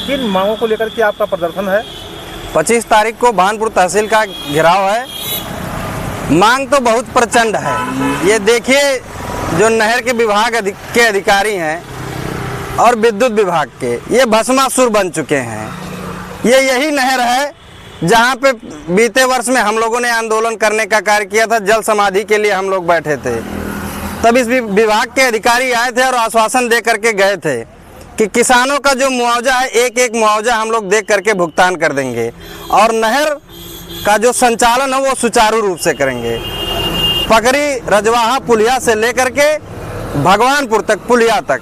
किन मांगों को लेकर के आपका प्रदर्शन है? 25 तारीख को भानपुर तहसील का घेराव है। मांग तो बहुत प्रचंड है। ये देखिए, जो नहर के विभाग के अधिकारी हैं और विद्युत विभाग के, ये भस्मासुर बन चुके हैं। ये यही नहर है जहाँ पे बीते वर्ष में हम लोगों ने आंदोलन करने का कार्य किया था। जल समाधि के लिए हम लोग बैठे थे, तब इस विभाग के अधिकारी आए थे और आश्वासन दे करके गए थे कि किसानों का जो मुआवजा है, एक एक मुआवजा हम लोग देख करके भुगतान कर देंगे और नहर का जो संचालन है वो सुचारू रूप से करेंगे। पकरी रजवाहा पुलिया से लेकर के भगवानपुर तक पुलिया तक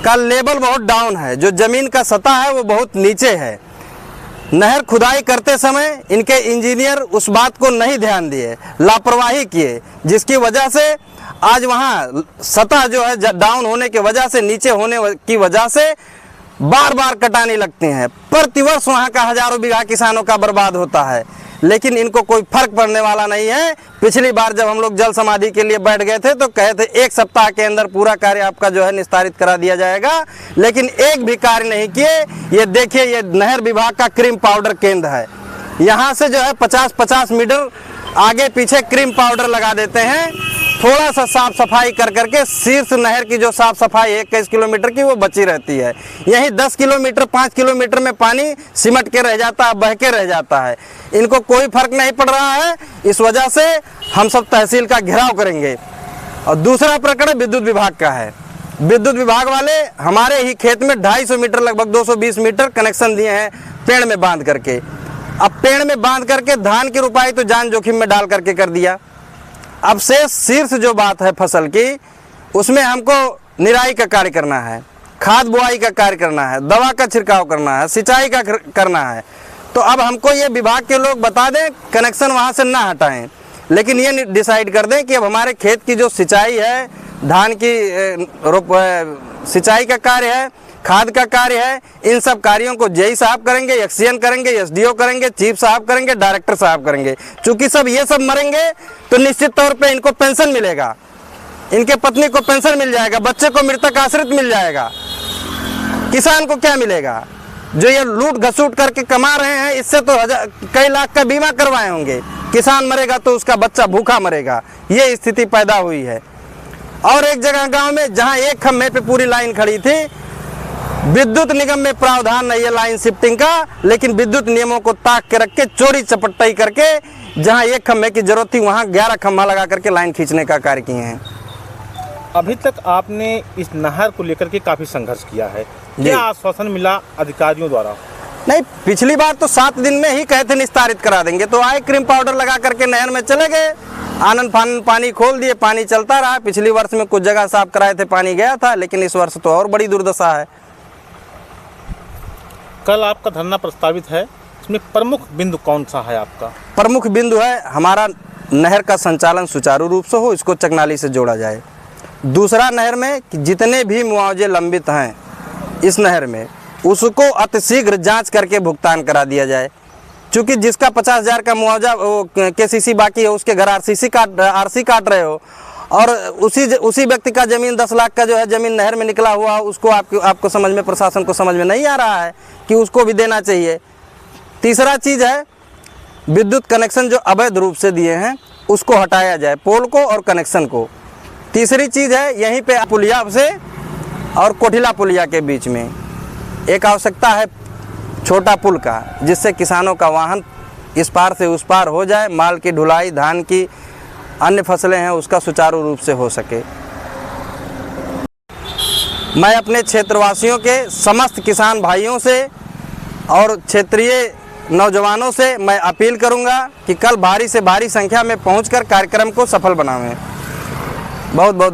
का लेवल बहुत डाउन है। जो ज़मीन का सतह है वो बहुत नीचे है। नहर खुदाई करते समय इनके इंजीनियर उस बात को नहीं ध्यान दिए, लापरवाही किए, जिसकी वजह से आज वहाँ सतह जो है डाउन होने की वजह से, नीचे होने की वजह से बार बार कटानी लगती हैं। प्रतिवर्ष वहाँ का हजारों बीघा किसानों का बर्बाद होता है, लेकिन इनको कोई फर्क पड़ने वाला नहीं है। पिछली बार जब हम लोग जल समाधि के लिए बैठ गए थे तो कहे थे 1 सप्ताह के अंदर पूरा कार्य आपका जो है निस्तारित करा दिया जाएगा, लेकिन एक भी कार्य नहीं किए। ये देखिए, ये नहर विभाग का क्रीम पाउडर केंद्र है। यहाँ से जो है 50-50 मीटर आगे पीछे क्रीम पाउडर लगा देते हैं। थोड़ा सा साफ सफाई कर करके शीर्ष नहर की जो साफ सफाई है 21 किलोमीटर की, वो बची रहती है। यहीं 10 किलोमीटर 5 किलोमीटर में पानी सिमट के रह जाता है, बह के रह जाता है। इनको कोई फर्क नहीं पड़ रहा है। इस वजह से हम सब तहसील का घेराव करेंगे। और दूसरा प्रकरण विद्युत विभाग का है। विद्युत विभाग वाले हमारे ही खेत में 250 मीटर, लगभग 220 मीटर कनेक्शन दिए हैं पेड़ में बांध करके। अब पेड़ में बांध करके धान की रुपाई तो जान जोखिम में डाल करके कर दिया। अब से शीर्ष जो बात है फसल की, उसमें हमको निराई का कार्य करना है, खाद बुआई का कार्य करना है, दवा का छिड़काव करना है, सिंचाई का करना है। तो अब हमको ये विभाग के लोग बता दें, कनेक्शन वहाँ से ना हटाएं, लेकिन ये डिसाइड कर दें कि अब हमारे खेत की जो सिंचाई है, धान की सिंचाई का कार्य है, खाद का कार्य है, इन सब कार्यों को जेई साहब करेंगे, एक्सीएन करेंगे, एसडीओ करेंगे, चीफ साहब करेंगे, डायरेक्टर साहब करेंगे। चूंकि सब ये सब मरेंगे तो निश्चित तौर पे इनको पेंशन मिलेगा, इनके पत्नी को पेंशन मिल जाएगा, बच्चे को मृतक आश्रित मिल जाएगा। किसान को क्या मिलेगा? जो ये लूट घसूट करके कमा रहे हैं, इससे तो कई लाख का बीमा करवाए होंगे। किसान मरेगा तो उसका बच्चा भूखा मरेगा। ये स्थिति पैदा हुई है। और एक जगह गाँव में जहाँ एक खम्भे पे पूरी लाइन खड़ी थी, विद्युत निगम में प्रावधान नहीं है लाइन शिफ्टिंग का, लेकिन विद्युत नियमों को ताक के रख के चोरी चपटाई करके जहां एक खंभे की जरूरत थी वहां 11 खंभा लगा करके लाइन खींचने का कार्य किए हैं। अभी तक आपने इस नहर को लेकर के काफी संघर्ष किया है, क्या आश्वासन मिला अधिकारियों द्वारा? नहीं, पिछली बार तो 7 दिन में ही कहे थे निस्तारित करा देंगे, तो आए क्रीम पाउडर लगा करके नहर में चले गए, आनंद फानंद पानी खोल दिए, पानी चलता रहा। पिछली वर्ष में कुछ जगह साफ कराए थे, पानी गया था, लेकिन इस वर्ष तो और बड़ी दुर्दशा है। कल आपका धरना प्रस्तावित है, इसमें प्रमुख बिंदु कौन सा है आपका? प्रमुख बिंदु है हमारा नहर का संचालन सुचारू रूप से हो, इसको चकनाली से जोड़ा जाए। दूसरा, नहर में जितने भी मुआवजे लंबित हैं इस नहर में, उसको अतिशीघ्र जांच करके भुगतान करा दिया जाए। चूँकि जिसका 50,000 का मुआवजा केसीसी बाकी है, उसके घर आरसी काट रहे हो, और उसी व्यक्ति का ज़मीन 10 लाख का जो है ज़मीन नहर में निकला हुआ, उसको आपको समझ में, प्रशासन को समझ में नहीं आ रहा है कि उसको भी देना चाहिए। तीसरा चीज़ है, विद्युत कनेक्शन जो अवैध रूप से दिए हैं उसको हटाया जाए, पोल को और कनेक्शन को। तीसरी चीज़ है, यहीं पे पुलिया से और कोठिला पुलिया के बीच में एक आवश्यकता है छोटा पुल का, जिससे किसानों का वाहन इस पार से उस पार हो जाए, माल की ढुलाई, धान की अन्य फसलें हैं उसका सुचारू रूप से हो सके। मैं अपने क्षेत्रवासियों के समस्त किसान भाइयों से और क्षेत्रीय नौजवानों से मैं अपील करूंगा कि कल भारी से भारी संख्या में पहुंचकर कार्यक्रम को सफल बनावें। बहुत बहुत